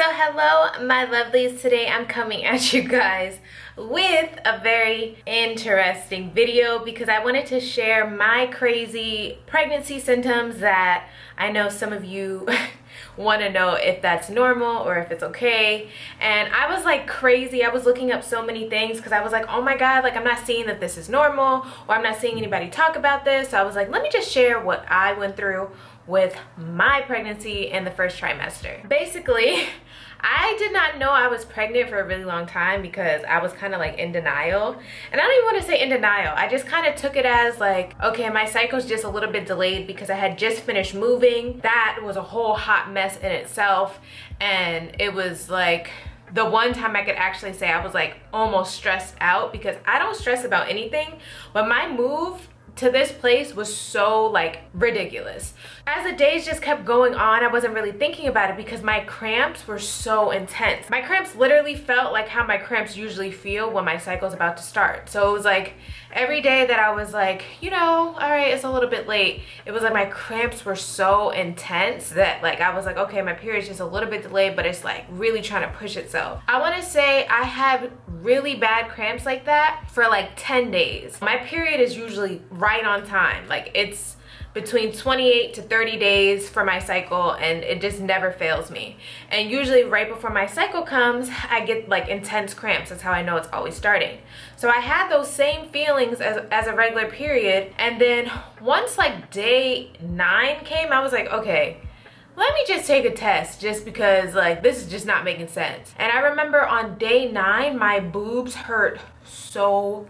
So hello my lovelies, today I'm coming at you guys with a very interesting video because I wanted to share my crazy pregnancy symptoms that I know some of you want to know if that's normal or if it's okay. And I was like crazy, I was looking up so many things because I was like, oh my god, like I'm not seeing that this is normal, or I'm not seeing anybody talk about this. So I was like, let me just share what I went through with my pregnancy in the first trimester. Basically, I did not know I was pregnant for a really long time because I was kind of like in denial. And I don't even want to say in denial. I just kind of took it as like, okay, my cycle's just a little bit delayed because I had just finished moving. That was a whole hot mess in itself. And it was like the one time I could actually say I was like almost stressed out, because I don't stress about anything, but my move to this place was so like ridiculous. As the days just kept going on, I wasn't really thinking about it because my cramps were so intense. My cramps literally felt like how my cramps usually feel when my cycle's about to start. So it was like every day that I was like, you know, all right, it's a little bit late, it was like my cramps were so intense that like I was like, okay, my period's just a little bit delayed, but it's like really trying to push itself. I want to say I had really bad cramps like that for like 10 days. My period is usually right on time. Like it's between 28 to 30 days for my cycle, and it just never fails me. And usually right before my cycle comes, I get like intense cramps. That's how I know it's always starting. So I had those same feelings as a regular period. And then once like day 9 came, I was like, okay, let me just take a test, just because like this is just not making sense. And I remember on day 9, my boobs hurt so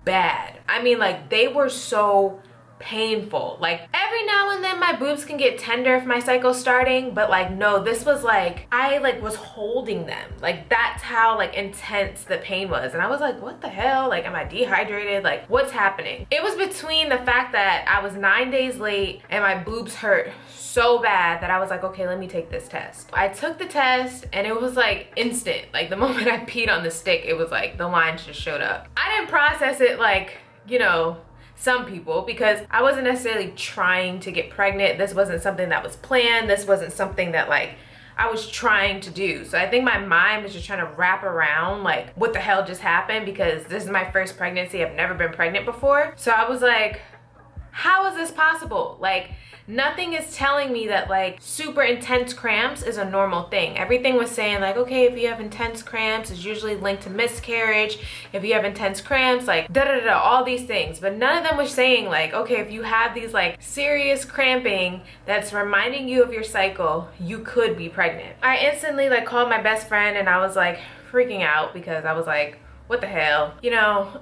bad. I mean, like they were so painful. Like every now and then my boobs can get tender if my cycle's starting, but like no, this was like I like was holding them. Like that's how like intense the pain was. And I was like, what the hell? Like, am I dehydrated? Like what's happening? It was between the fact that I was 9 days late and my boobs hurt so bad that I was like, okay, let me take this test. I took the test and it was like instant. Like the moment I peed on the stick, it was like the lines just showed up. I didn't process it like, you know, some people, because I wasn't necessarily trying to get pregnant. This wasn't something that was planned. This wasn't something that like I was trying to do. So I think my mind was just trying to wrap around like what the hell just happened, because this is my first pregnancy. I've never been pregnant before. So I was like, how is this possible? Like nothing is telling me that like super intense cramps is a normal thing. Everything was saying like, okay, if you have intense cramps, it's usually linked to miscarriage. If you have intense cramps, like da-da-da-da, all these things. But none of them was saying like, okay, if you have these like serious cramping that's reminding you of your cycle, you could be pregnant. I instantly like called my best friend and I was like freaking out because I was like, what the hell? You know,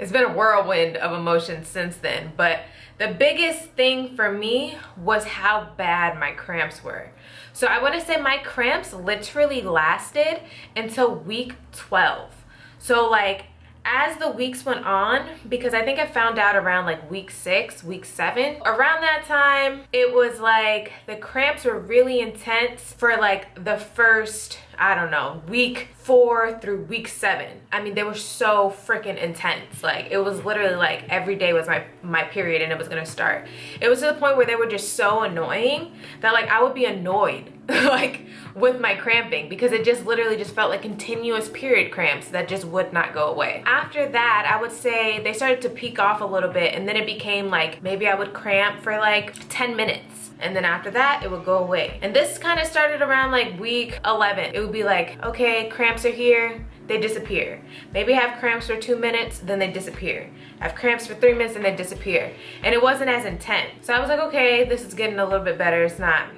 it's been a whirlwind of emotions since then. But the biggest thing for me was how bad my cramps were. So I want to say my cramps literally lasted until week 12. So like as the weeks went on, because I think I found out around like week 6, week 7, around that time, it was like the cramps were really intense for like the first, I don't know, week 4 through week 7. I mean, they were so freaking intense. Like it was literally like every day was my period and it was gonna start. It was to the point where they were just so annoying that like I would be annoyed like with my cramping, because it just literally just felt like continuous period cramps that just would not go away. After that, I would say they started to peak off a little bit, and then it became like maybe I would cramp for like 10 minutes. And then after that, it would go away. And this kind of started around like week 11. It would be like, okay, cramps are here, they disappear. Maybe I have cramps for 2 minutes, then they disappear. I have cramps for 3 minutes and they disappear. And it wasn't as intense. So I was like, okay, this is getting a little bit better. It's not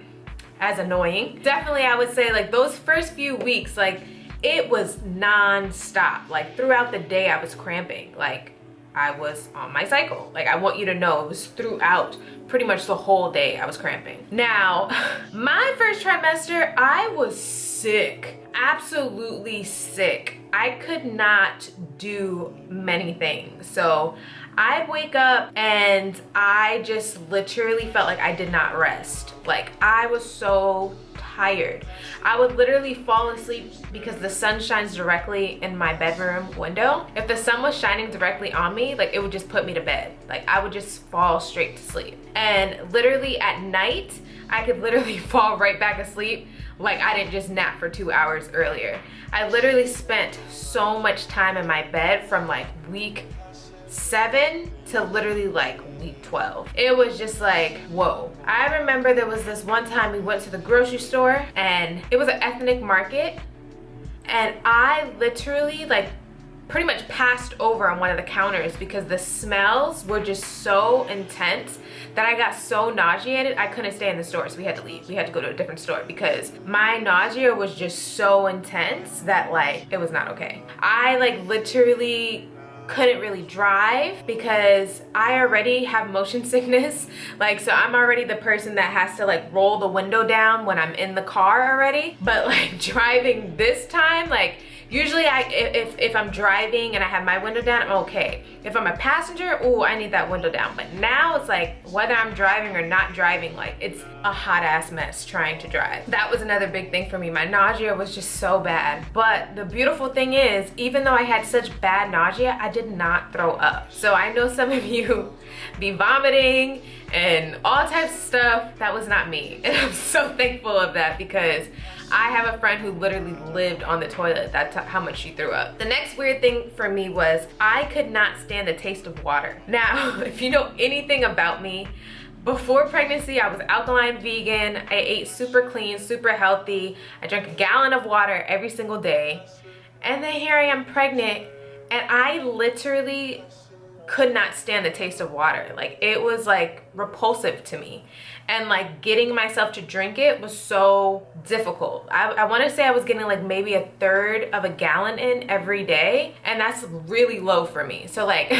as annoying. Definitely, I would say like those first few weeks, like it was non-stop. Like throughout the day I was cramping. Like I was on my cycle. Like I want you to know it was throughout pretty much the whole day I was cramping. Now, my first trimester, I was sick, absolutely sick. I could not do many things. So I wake up and I just literally felt like I did not rest. Like I was so tired. I would literally fall asleep because the sun shines directly in my bedroom window. If the sun was shining directly on me, like it would just put me to bed. Like I would just fall straight to sleep. And literally at night, I could literally fall right back asleep like I didn't just nap for 2 hours earlier. I literally spent so much time in my bed from like week 7 to literally like week 12. It was just like, whoa. I remember there was this one time we went to the grocery store and it was an ethnic market, and I literally like pretty much passed over on one of the counters because the smells were just so intense that I got so nauseated I couldn't stay in the store, so we had to leave. We had to go to a different store because my nausea was just so intense that like it was not okay. I like literally couldn't really drive because I already have motion sickness, like, so I'm already the person that has to like roll the window down when I'm in the car already. But like driving this time, like usually if I'm driving and I have my window down, I'm okay. If I'm a passenger, oh, I need that window down. But now it's like whether I'm driving or not driving, like it's a hot ass mess trying to drive. That was another big thing for me. My nausea was just so bad. But the beautiful thing is, even though I had such bad nausea, I did not throw up. So I know some of you be vomiting and all types of stuff. That was not me. And I'm so thankful of that because I have a friend who literally lived on the toilet. That's how much she threw up. The next weird thing for me was I could not stand the taste of water. Now, if you know anything about me, before pregnancy, I was alkaline vegan. I ate super clean, super healthy. I drank a gallon of water every single day. And then here I am pregnant, and I literally could not stand the taste of water. Like it was like repulsive to me. And like getting myself to drink it was so difficult. I want to say I was getting like maybe 1/3 of a gallon in every day. And that's really low for me. So like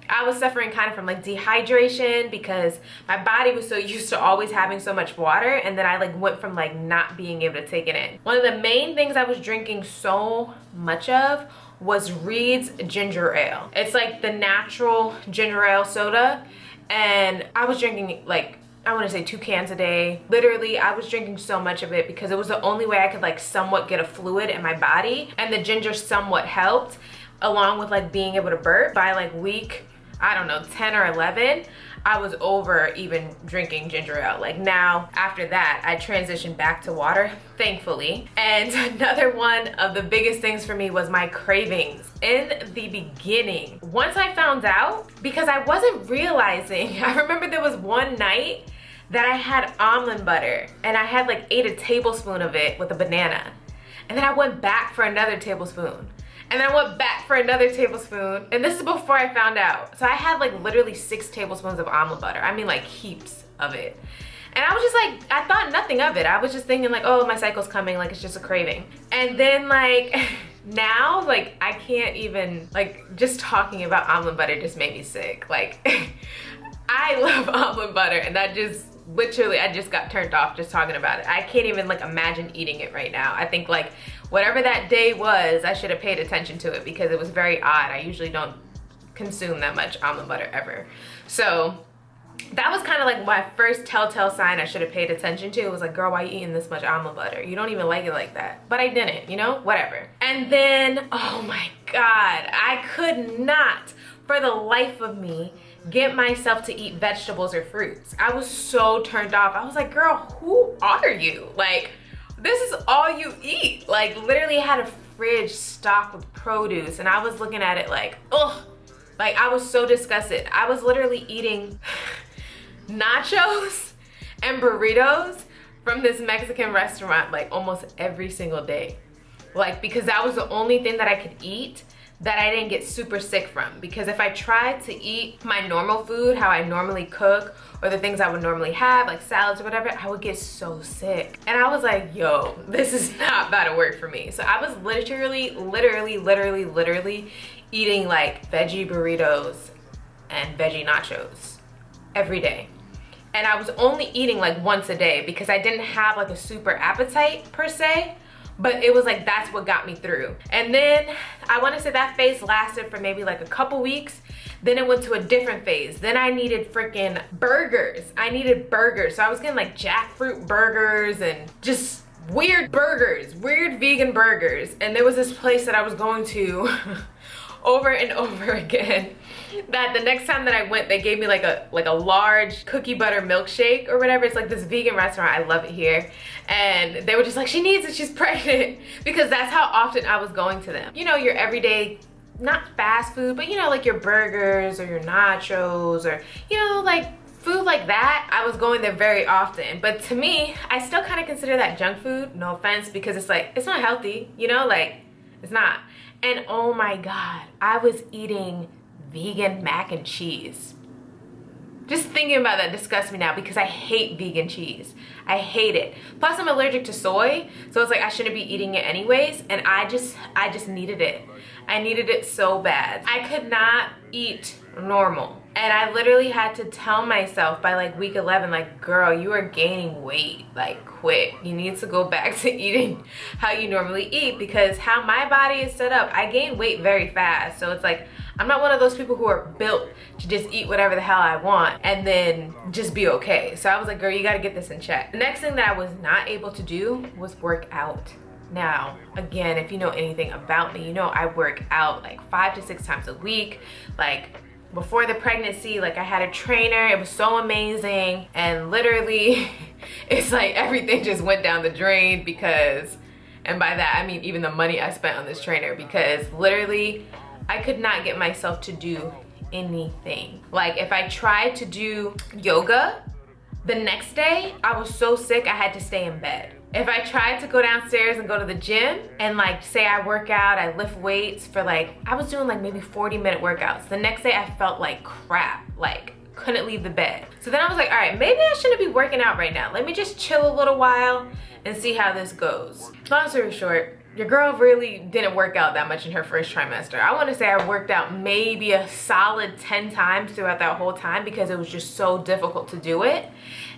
I was suffering kind of from like dehydration because my body was so used to always having so much water, and then I like went from like not being able to take it in. One of the main things I was drinking so much of was Reed's ginger ale. It's like the natural ginger ale soda, and I was drinking like, I want to say 2 cans a day. Literally, I was drinking so much of it because it was the only way I could like somewhat get a fluid in my body, and the ginger somewhat helped, along with like being able to burp. By like week, I don't know, 10 or 11, I was over even drinking ginger ale. Like now, after that, I transitioned back to water, thankfully. And another one of the biggest things for me was my cravings. In the beginning, once I found out, because I wasn't realizing, I remember there was one night that I had almond butter and I had like ate a tablespoon of it with a banana. And then I went back for another tablespoon. And then I went back for another tablespoon. And this is before I found out. So I had like literally 6 tablespoons of almond butter. I mean like heaps of it. And I was just like, I thought nothing of it. I was just thinking like, oh, my cycle's coming, like it's just a craving. And then like now, like I can't even, like just talking about almond butter just made me sick. Like I love almond butter, and that just literally, I just got turned off just talking about it. I can't even like imagine eating it right now. I think like whatever that day was, I should have paid attention to it because it was very odd. I usually don't consume that much almond butter ever. So that was kind of like my first telltale sign I should have paid attention to. It was like, girl, why are you eating this much almond butter? You don't even like it like that. But I didn't, you know, whatever. And then, oh my God, I could not for the life of me get myself to eat vegetables or fruits. I was so turned off. I was like, girl, who are you? Like, this is all you eat. Like, literally had a fridge stocked with produce, and I was looking at it like, ugh. Like, I was so disgusted. I was literally eating nachos and burritos from this Mexican restaurant like almost every single day. Like, because that was the only thing that I could eat that I didn't get super sick from. Because if I tried to eat my normal food, how I normally cook, or the things I would normally have, like salads or whatever, I would get so sick. And I was like, yo, this is not about to work for me. So I was literally eating like veggie burritos and veggie nachos every day. And I was only eating like once a day because I didn't have like a super appetite per se. But it was like, that's what got me through. And then I want to say that phase lasted for maybe like a couple weeks. Then it went to a different phase. Then I needed freaking burgers. I needed burgers. So I was getting like jackfruit burgers and just weird burgers, weird vegan burgers. And there was this place that I was going to over and over again that the next time that I went, they gave me like a large cookie butter milkshake or whatever. It's like this vegan restaurant. I love it here. And they were just like, she needs it, she's pregnant. Because that's how often I was going to them. You know, your everyday, not fast food, but you know, like your burgers or your nachos or, you know, like food like that. I was going there very often. But to me, I still kind of consider that junk food, no offense, because it's like, it's not healthy, you know, like it's not. And oh my God, I was eating vegan mac and cheese. Just thinking about that disgusts me now because I hate vegan cheese. I hate it. Plus I'm allergic to soy, so it's like I shouldn't be eating it anyways, and I just needed it. I needed it so bad. I could not eat normal. And I literally had to tell myself by like week 11, like, girl, you are gaining weight, like quit. You need to go back to eating how you normally eat, because how my body is set up, I gain weight very fast. So it's like, I'm not one of those people who are built to just eat whatever the hell I want and then just be okay. So I was like, girl, you gotta get this in check. The next thing that I was not able to do was work out. Now, again, if you know anything about me, you know I work out like 5 to 6 times a week. Like before the pregnancy, like I had a trainer, it was so amazing. And literally, it's like everything just went down the drain because, and by that, I mean even the money I spent on this trainer, because literally, I could not get myself to do anything. Like if I tried to do yoga, the next day I was so sick I had to stay in bed. If I tried to go downstairs and go to the gym and like say I work out, I lift weights for like, I was doing like maybe 40-minute workouts. The next day I felt like crap, like couldn't leave the bed. So then I was like, all right, maybe I shouldn't be working out right now. Let me just chill a little while and see how this goes. Long story short, your girl really didn't work out that much in her first trimester. I want to say I worked out maybe a solid 10 times throughout that whole time because it was just so difficult to do it.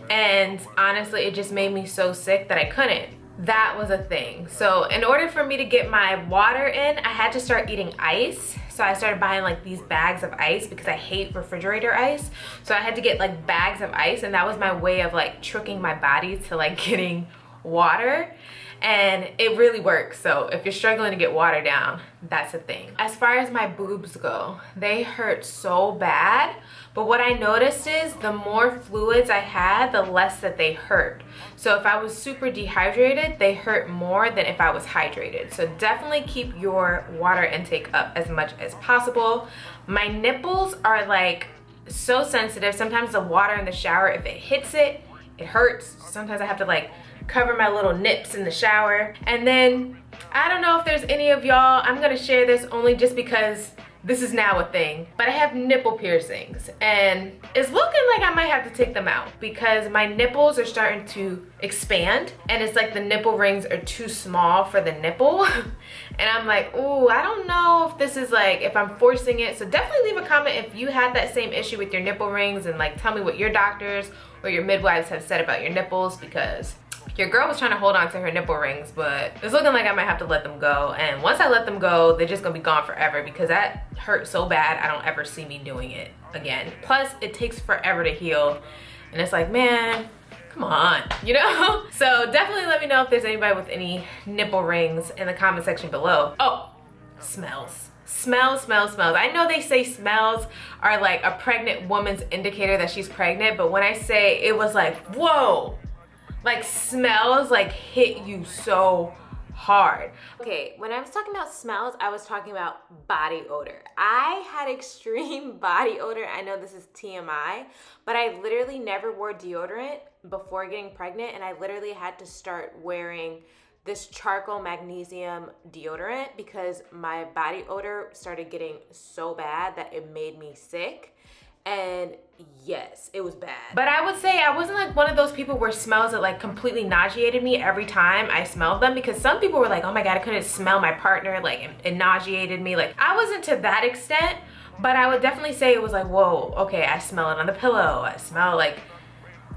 And honestly, it just made me so sick that I couldn't. That was a thing. So in order for me to get my water in, I had to start eating ice. So I started buying like these bags of ice because I hate refrigerator ice. So I had to get like bags of ice, and that was my way of like tricking my body to like getting water. And it really works. So if you're struggling to get water down, that's a thing. As far as my boobs go, they hurt so bad. But what I noticed is the more fluids I had, the less that they hurt. So if I was super dehydrated, they hurt more than if I was hydrated. So definitely keep your water intake up as much as possible. My nipples are like so sensitive. Sometimes the water in the shower, if it hits it, it hurts. Sometimes I have to like cover my little nips in the shower. And then I don't know if there's any of y'all, I'm gonna share this only just because this is now a thing, but I have nipple piercings, and it's looking like I might have to take them out because my nipples are starting to expand, and it's like the nipple rings are too small for the nipple. And I'm like, ooh, I don't know if this is like, if I'm forcing it. So definitely leave a comment if you had that same issue with your nipple rings, and like tell me what your doctors or your midwives have said about your nipples, because your girl was trying to hold on to her nipple rings, but it's looking like I might have to let them go. And once I let them go, they're just gonna be gone forever because that hurt so bad, I don't ever see me doing it again. Plus, it takes forever to heal. And it's like, man, come on, you know? So definitely let me know if there's anybody with any nipple rings in the comment section below. Oh, smells. Smells. I know they say smells are like a pregnant woman's indicator that she's pregnant, but when I say it was like, whoa, like smells like hit you so hard. Okay, when I was talking about smells, I was talking about body odor. I had extreme body odor. I know this is TMI, but I literally never wore deodorant before getting pregnant, and I literally had to start wearing this charcoal magnesium deodorant because my body odor started getting so bad that it made me sick. And yes, it was bad. But I would say I wasn't like one of those people where smells that like completely nauseated me every time I smelled them, because some people were like, oh my God, I couldn't smell my partner, like it nauseated me. Like I wasn't to that extent, but I would definitely say it was like, whoa, okay, I smell it on the pillow. I smell like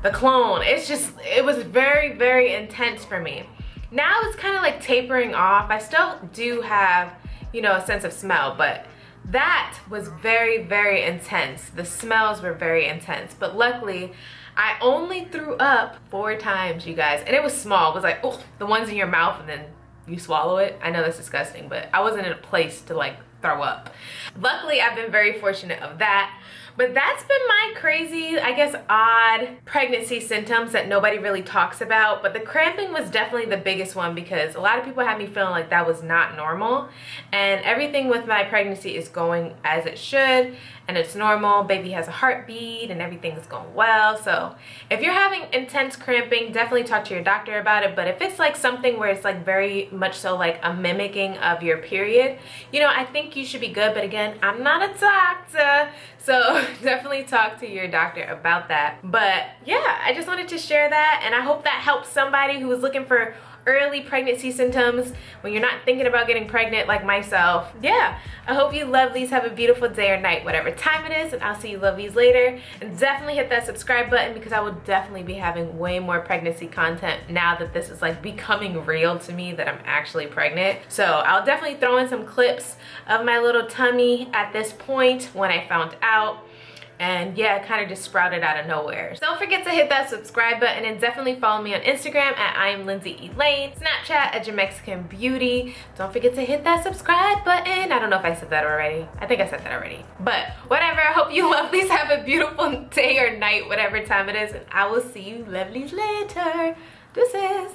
the cologne. It's just, it was very, very intense for me. Now it's kind of like tapering off. I still do have, you know, a sense of smell, but that was very, very intense. The smells were very intense, but luckily I only threw up 4 times, you guys, and it was small. It was like, oh, the ones in your mouth and then you swallow it. I know that's disgusting, but I wasn't in a place to like throw up. Luckily, I've been very fortunate of that. But that's been my crazy, I guess, odd pregnancy symptoms that nobody really talks about. But the cramping was definitely the biggest one because a lot of people had me feeling like that was not normal. And everything with my pregnancy is going as it should. And it's normal. Baby has a heartbeat and everything is going well. So if you're having intense cramping, definitely talk to your doctor about it. But if it's like something where it's like very much so like a mimicking of your period, you know, I think you should be good. But again, I'm not a doctor. So definitely talk to your doctor about that. But yeah, I just wanted to share that. And I hope that helps somebody who is looking for early pregnancy symptoms when you're not thinking about getting pregnant like myself. Yeah, I hope you lovelies have a beautiful day or night, whatever time it is, and I'll see you lovelies later. And definitely hit that subscribe button because I will definitely be having way more pregnancy content now that this is like becoming real to me that I'm actually pregnant. So I'll definitely throw in some clips of my little tummy at this point when I found out. And yeah, it kind of just sprouted out of nowhere. So don't forget to hit that subscribe button and definitely follow me on Instagram at iamLindaElaine, Snapchat at your Mexican Beauty. Don't forget to hit that subscribe button. I don't know if I said that already. I think I said that already. But whatever, I hope you lovelies have a beautiful day or night, whatever time it is, and I will see you lovelies later. Deuces.